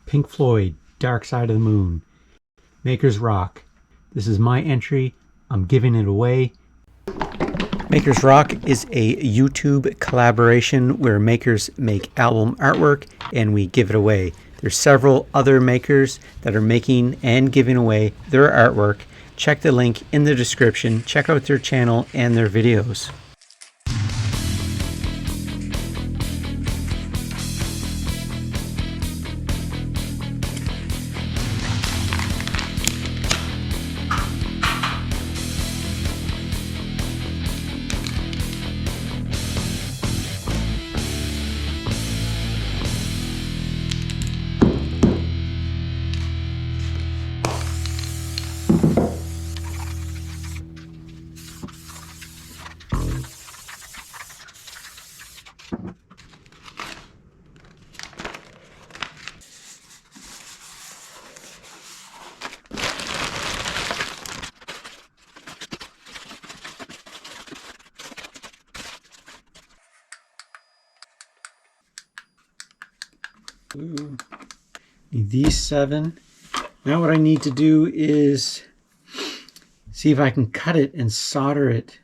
Pink Floyd, Dark Side of the Moon. Makers Rock. This is my entry. I'm giving it away. Makers Rock is a YouTube collaboration where makers make album artwork and we give it away. There's several other makers that are making and giving away their artwork. Check the link in the description. Check out their channel and their videos. Need these 7. Now what I need to do is see if I can cut it and solder it.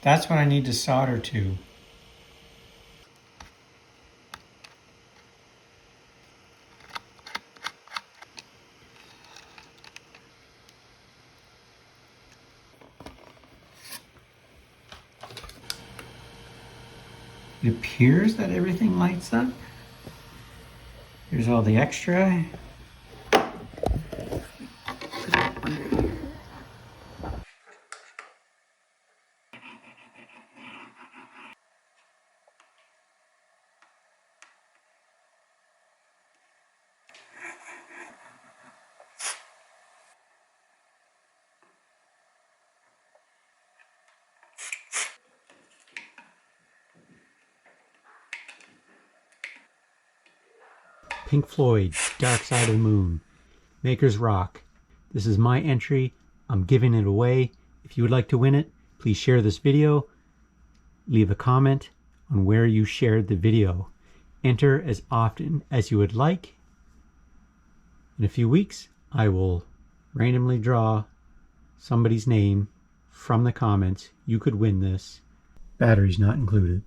That's what I need to solder to. It appears that everything lights up. Here's all the extra. Pink Floyd, Dark Side of the Moon. Makers Rock. This is my entry. I'm giving it away. If you would like to win it, please share this video, leave a comment on where you shared the video. Enter as often as you would like. In a few weeks, I will randomly draw somebody's name from the comments. You could win this. Batteries not included.